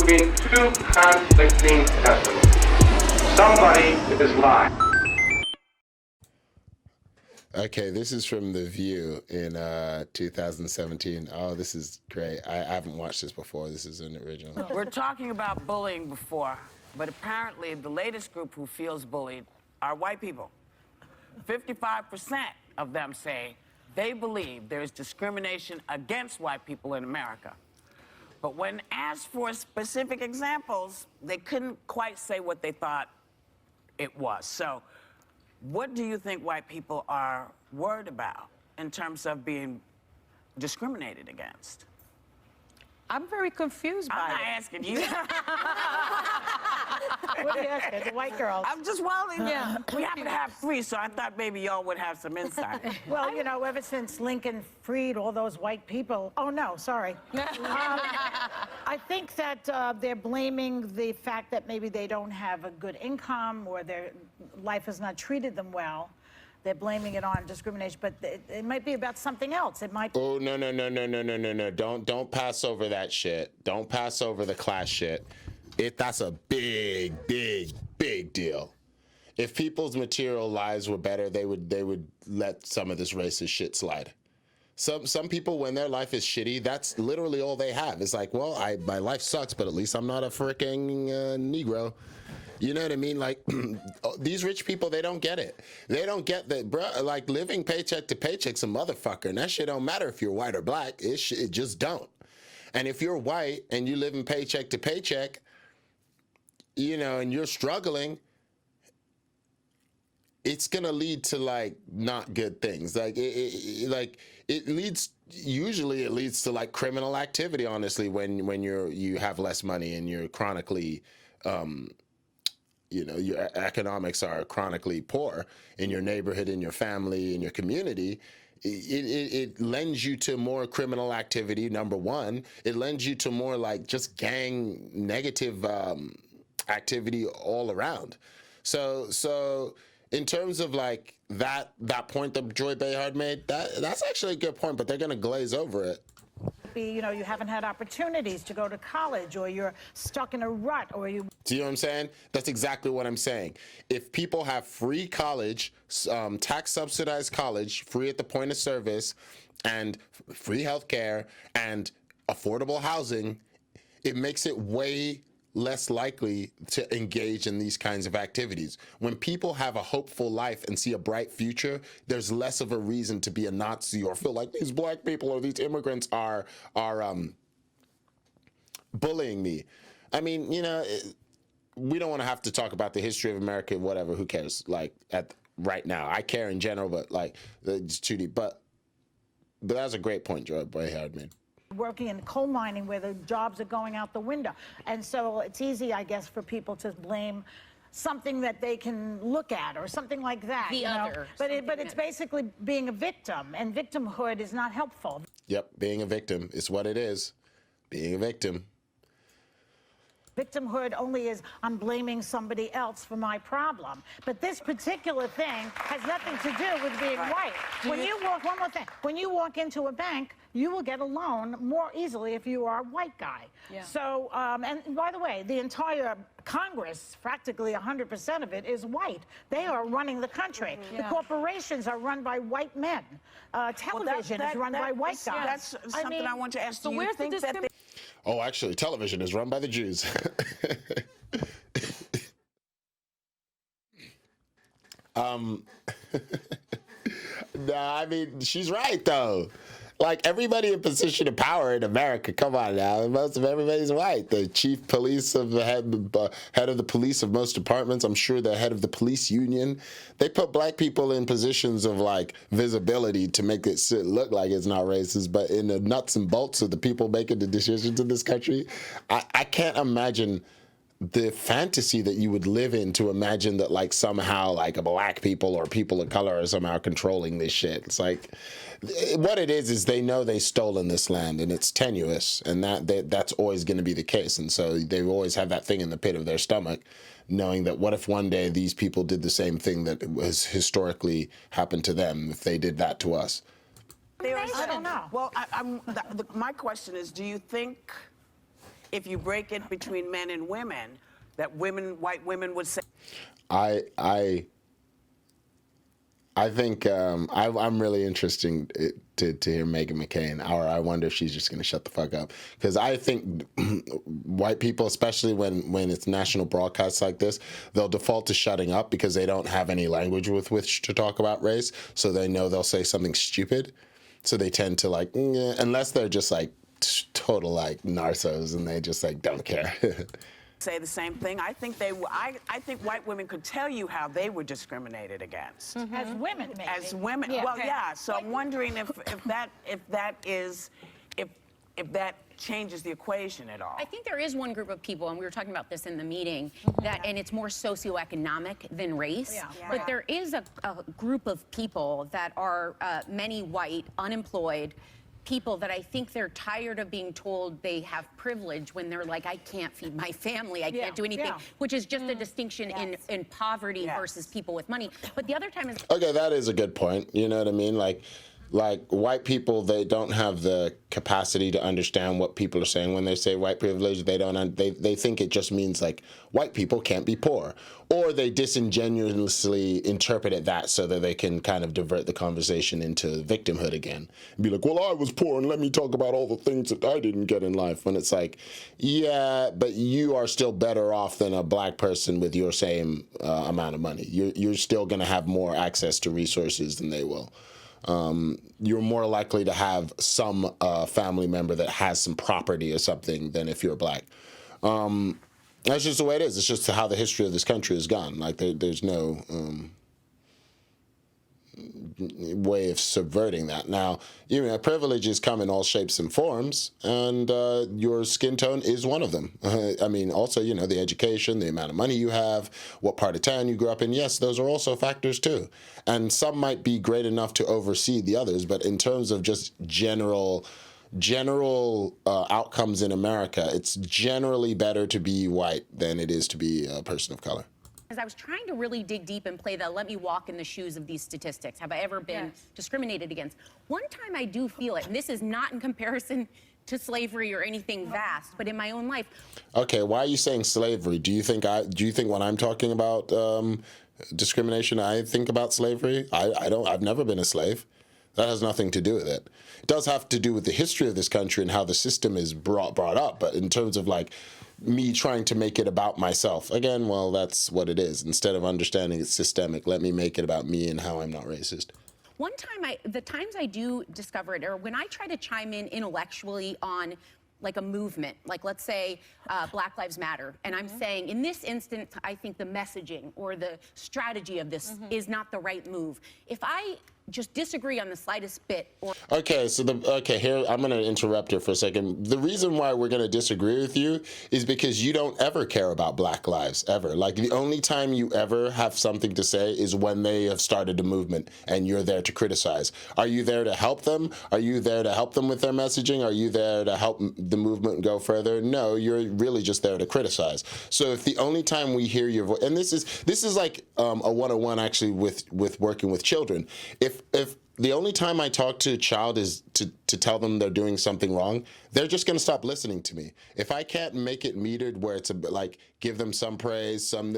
between two conflicting testimonies. Somebody is lying. Okay, this is from The View in 2017. Oh, this is great. I haven't watched this before. This is an original. We're talking about bullying before, but apparently the latest group who feels bullied are white people. 55% of them say they believe there is discrimination against white people in America. But when asked for specific examples, they couldn't quite say what they thought it was. So what do you think white people are worried about in terms of being discriminated against? I'm very confused by it. I'm not asking you. What are you asking? The white girls. I'm just, well, yeah. We happen to have three, so I thought maybe y'all would have some insight. Well, you know, ever since Lincoln freed all those white people, oh no, sorry. I think that they're blaming the fact that maybe they don't have a good income or their life has not treated them well. They're blaming it on discrimination, but it might be about something else. It might. Oh, no. Don't pass over that shit. Don't pass over the class shit. That's a big deal. If people's material lives were better, they would let some of this racist shit slide. Some people, when their life is shitty, that's literally all they have. It's like, well, my life sucks, but at least I'm not a freaking Negro. You know what I mean? Like, these rich people, they don't get it. They don't get that, bro. Like, living paycheck to paycheck's a motherfucker, and that shit don't matter if you're white or black. It just don't. And if you're white and you live in paycheck to paycheck, you know, and you're struggling, it's gonna lead to like not good things. Like usually it leads to like criminal activity. Honestly, when you have less money and you're chronically, you know, your economics are chronically poor in your neighborhood, in your family, in your community. It lends you to more criminal activity. Number one, it lends you to more like just gang negative activity all around. So in terms of like that point that Joy Behar made, that's actually a good point, but they're gonna glaze over it. You know, you haven't had opportunities to go to college, or you're stuck in a rut, or you. Do you know what I'm saying? That's exactly what I'm saying. If people have free college, tax subsidized college, free at the point of service, and free healthcare and affordable housing, it makes it way less likely to engage in these kinds of activities. When people have a hopeful life and see a bright future, there's less of a reason to be a Nazi or feel like these black people or these immigrants are bullying me. I mean, you know, we don't want to have to talk about the history of America, whatever, who cares? Like, right now, I care in general, but like, it's too deep. But that's a great point, Joy Behar made. Working in coal mining where the jobs are going out the window. And so it's easy, I guess, for people to blame something that they can look at or something like that. The other. But it's basically being a victim, and victimhood is not helpful. Yep, being a victim is what it is. Being a victim. Victimhood only is I'm blaming somebody else for my problem. But this particular thing has nothing to do with being white. When you walk, one more thing, when you walk into a bank, you will get a loan more easily if you are a white guy. Yeah. So, and by the way, the entire Congress, practically 100% of it is white. They are running the country. Mm-hmm. Yeah. The corporations are run by white men. Television is run by white guys. That's something I want to ask. So do you where's think that Oh, actually, television is run by the Jews. No, I mean, she's right, though. Like, everybody in position of power in America, come on now, most of everybody's white. The chief police of the head of the police of most departments, I'm sure the head of the police union, they put black people in positions of, like, visibility to make it look like it's not racist, but in the nuts and bolts of the people making the decisions in this country, I can't imagine the fantasy that you would live in to imagine that, like, somehow, like, black people or people of color are somehow controlling this shit. It's like, what it is they know they've stolen this land, and it's tenuous, and that's always going to be the case. And so they always have that thing in the pit of their stomach, knowing that what if one day these people did the same thing that has historically happened to them if they did that to us? I don't know. Well, my question is, do you think if you break it between men and women, that white women would say. I think I'm really interested to hear Meghan McCain, or I wonder if she's just going to shut the fuck up. Because I think white people, especially when it's national broadcasts like this, they'll default to shutting up because they don't have any language with which to talk about race. So they know they'll say something stupid. So they tend to like, unless they're just like total like narcos and they just like don't care. Say the same thing. I think I think white women could tell you how they were discriminated against. As women, maybe. As women, well, yeah. So I'm wondering if that changes the equation at all. I think there is one group of people, and we were talking about this in the meeting, and it's more socioeconomic than race. Yeah. But there is a group of people that are many white, unemployed people that I think they're tired of being told they have privilege when they're like, I can't feed my family, I can't do anything, which is just a distinction in poverty versus people with money. But the other time is... Okay, that is a good point. You know what I mean? Like white people, they don't have the capacity to understand what people are saying when they say white privilege. They think it just means like white people can't be poor, or they disingenuously interpret it that so that they can kind of divert the conversation into victimhood again and be like, well, I was poor and let me talk about all the things that I didn't get in life. When it's like, yeah, but you are still better off than a black person with your same amount of money. You're still going to have more access to resources than they will. You're more likely to have some family member that has some property or something than if you're black. That's just the way it is. It's just how the history of this country has gone. Like there's no way of subverting that. Now, privileges come in all shapes and forms, and your skin tone is one of them. I mean, also, the education, the amount of money you have, what part of town you grew up in. Yes, those are also factors too. And some might be great enough to oversee the others, but in terms of just general outcomes in America, it's generally better to be white than it is to be a person of color. Because I was trying to really dig deep and play the let me walk in the shoes of these statistics. Have I ever been discriminated against? One time I do feel it, and this is not in comparison to slavery or anything vast, but in my own life. Okay, why are you saying slavery? Do you think when I'm talking about discrimination, I think about slavery? I don't. I've never been a slave. That has nothing to do with it. It does have to do with the history of this country and how the system is brought up. But in terms of like me trying to make it about myself, again, well, that's what it is. Instead of understanding it's systemic, let me make it about me and how I'm not racist. One time, the times I do discover it are when I try to chime in intellectually on like a movement, like let's say Black Lives Matter, and I'm saying in this instance, I think the messaging or the strategy of this is not the right move. If I just disagree on the slightest bit or... Okay, here, I'm going to interrupt you for a second. The reason why we're going to disagree with you is because you don't ever care about Black lives, ever. Like, the only time you ever have something to say is when they have started a movement and you're there to criticize. Are you there to help them? Are you there to help them with their messaging? Are you there to help the movement go further? No, you're really just there to criticize. So if the only time we hear your voice, and this is like a 101 actually with working with children. If the only time I talk to a child is to tell them they're doing something wrong, they're just going to stop listening to me. If I can't make it metered where it's like give them some praise, some,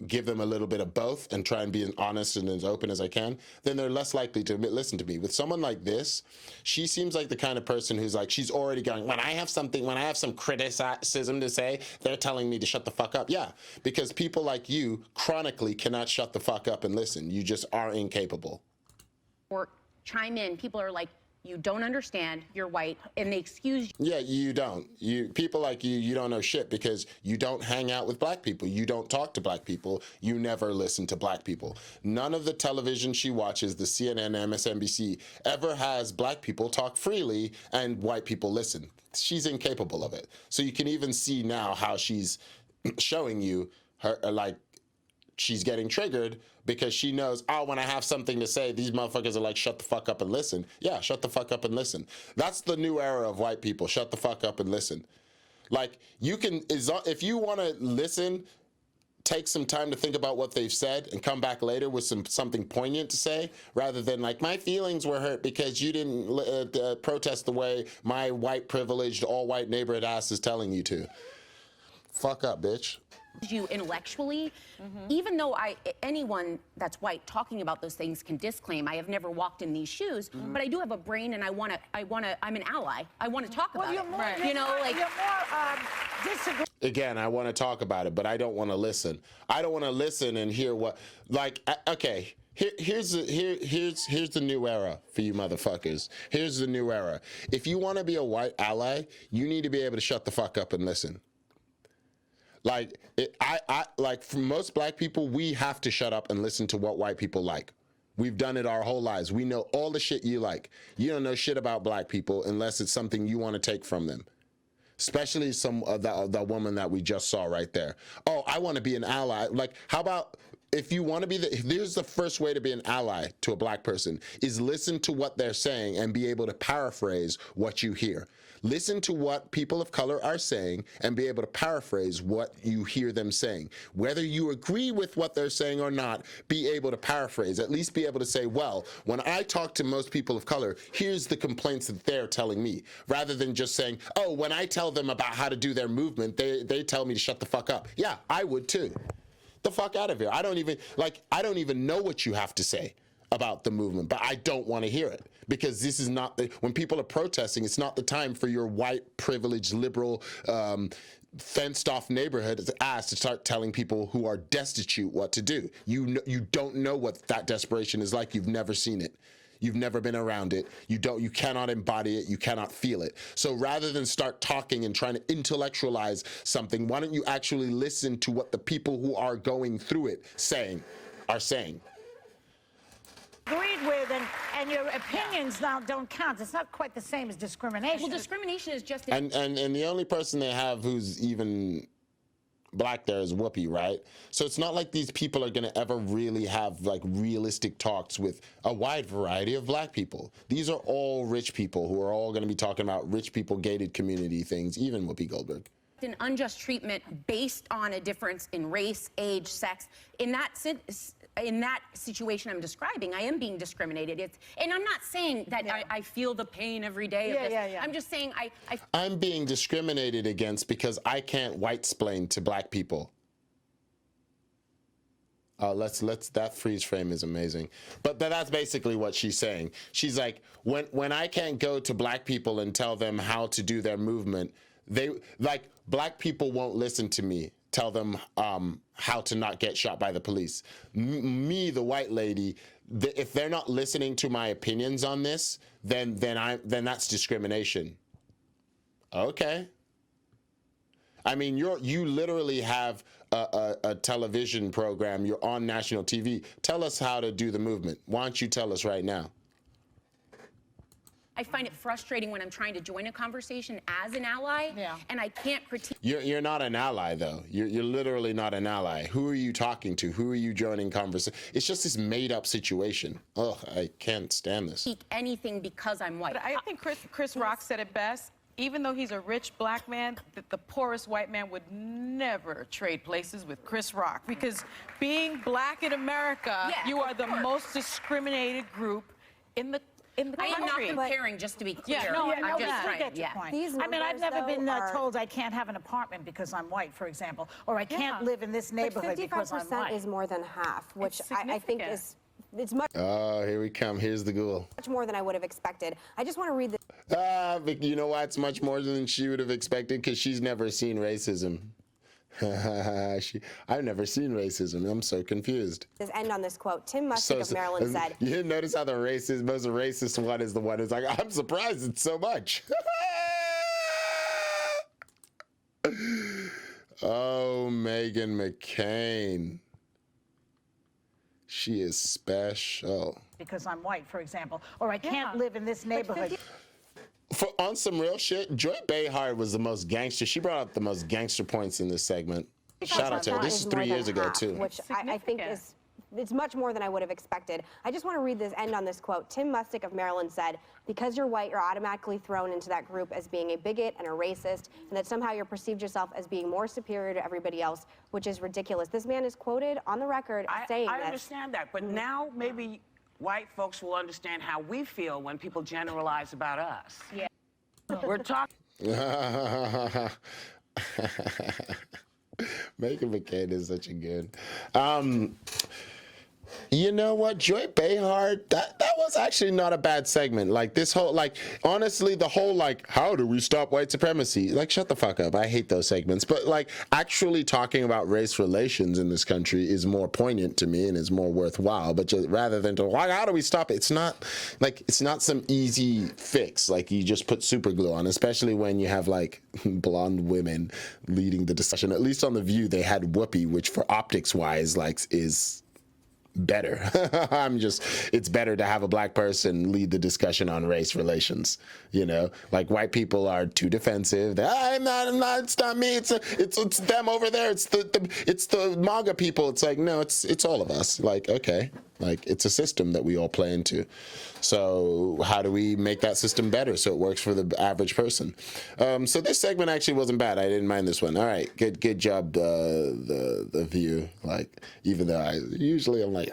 give them a little bit of both and try and be as honest and as open as I can, then they're less likely to listen to me. With someone like this, she seems like the kind of person who's like, she's already going, when I have some criticism to say, they're telling me to shut the fuck up. Yeah, because people like you chronically cannot shut the fuck up and listen. You just are incapable. Or chime in, people are like, you don't understand, you're white, and they excuse you. Yeah, you don't. People like you don't know shit because you don't hang out with black people. You don't talk to black people. You never listen to black people. None of the television she watches, the CNN, MSNBC, ever has black people talk freely and white people listen. She's incapable of it. So you can even see now how she's showing you her, like, she's getting triggered because she knows, when I have something to say, these motherfuckers are like, shut the fuck up and listen. Yeah, shut the fuck up and listen. That's the new era of white people. Shut the fuck up and listen. Like, you can, if you want to listen take some time to think about what they've said and come back later with something poignant to say, rather than like, my feelings were hurt because you didn't protest the way my white privileged all white neighborhood ass is telling you to. Fuck up, bitch. You intellectually, even though anyone that's white talking about those things can disclaim, I have never walked in these shoes, but I do have a brain, and I'm an ally. I want to talk about you're it. more, You know, like you're more disagree. Again, I want to talk about it, but I don't want to listen. I don't want to listen and hear what, like, okay. Here's the new era for you motherfuckers. Here's the new era. If you want to be a white ally, you need to be able to shut the fuck up and listen. Like, like for most black people, we have to shut up and listen to what white people like. We've done it our whole lives. We know all the shit you like. You don't know shit about black people unless it's something you want to take from them. Especially that woman that we just saw right there. Oh, I want to be an ally. Like, how about if you want to be here's the first way to be an ally to a black person is listen to what they're saying and be able to paraphrase what you hear. Listen to what people of color are saying and be able to paraphrase what you hear them saying. Whether you agree with what they're saying or not, be able to paraphrase. At least be able to say, well, when I talk to most people of color, here's the complaints that they're telling me. Rather than just saying, oh, when I tell them about how to do their movement, they tell me to shut the fuck up. Yeah, I would too. The fuck out of here. I don't even know what you have to say about the movement, but I don't want to hear it, because this is not when people are protesting, it's not the time for your white privileged liberal fenced off neighborhood ass to start telling people who are destitute what to do. You don't know what that desperation is like. You've never seen it. You've never been around it. You cannot embody it. You cannot feel it. So rather than start talking and trying to intellectualize something, why don't you actually listen to what the people who are going through it are saying? Agreed with, and your opinions now don't count. It's not quite the same as discrimination. well, discrimination is just And the only person they have who's even black there is Whoopi, right? So it's not like these people are going to ever really have like realistic talks with a wide variety of black people. These are all rich people who are all going to be talking about rich people gated community things, even Whoopi Goldberg. an unjust treatment based on a difference in race, age, sex. In that situation I'm describing, I am being discriminated. And I'm not saying that I feel the pain every day of this. I'm just saying I'm being discriminated against because I can't white-splain to black people. That freeze frame is amazing. But that's basically what she's saying. She's like, when I can't go to black people and tell them how to do their movement, black people won't listen to me. Tell them how to not get shot by the police. Me, the white lady, if they're not listening to my opinions on this, then that's discrimination. Okay. I mean, you literally have a television program. You're on national TV. Tell us how to do the movement. Why don't you tell us right now? I find it frustrating when I'm trying to join a conversation as an ally, and I can't critique. You're not an ally, though. You're literally not an ally. Who are you talking to? Who are you joining conversation? It's just this made-up situation. Ugh, I can't stand this. Anything because I'm white. But I think Chris Rock said it best. Even though he's a rich black man, the poorest white man would never trade places with Chris Rock, because being black in America, you are the most discriminated group in the country. I am not comparing, just to be clear. I'm just trying. Get your point. I mean, I've never been told I can't have an apartment because I'm white, for example, or I can't live in this neighborhood because I'm white. 55% is more than half, which I think is. It's much. Oh, here we come. Here's the ghoul. Much more than I would have expected. I just want to read this. But you know why it's much more than she would have expected? Because she's never seen racism. I've never seen racism. I'm so confused. Let's end on this quote. Tim Mustick of Maryland said. You didn't notice how the most racist one is the one who's like, I'm surprised it's so much. Oh, Meghan McCain. She is special. Because I'm white, for example, or I can't live in this neighborhood. On some real shit, Joy Behar was the most gangster. She brought up the most gangster points in this segment. Shout out to her. This is 3 years ago, too. Which I think is it's much more than I would have expected. I just want to end on this quote. Tim Mustick of Maryland said, because you're white, you're automatically thrown into that group as being a bigot and a racist, and that somehow you're perceived yourself as being more superior to everybody else, which is ridiculous. This man is quoted on the record saying I this. understand that, but now maybe white folks will understand how we feel when people generalize about us. Yeah. We're talking. Megan McCain is such a good. You know what, Joy Behar, that was actually not a bad segment. Like this whole, like, honestly, the whole, like, how do we stop white supremacy? Like, shut the fuck up. I hate those segments. But like, actually talking about race relations in this country is more poignant to me and is more worthwhile. But just rather than to, like, how do we stop it? It's not some easy fix. Like you just put super glue on, especially when you have like blonde women leading the discussion. At least on The View, they had Whoopi, which for optics wise, like, is better. It's better to have a black person lead the discussion on race relations. You know, like white people are too defensive. I'm not, it's not me. It's them over there. It's the MAGA people. It's like, no, it's all of us. Like, okay, like it's a system that we all play into. So how do we make that system better so it works for the average person? So this segment actually wasn't bad. I didn't mind this one. All right, good job, the View. Like, even though I'm like,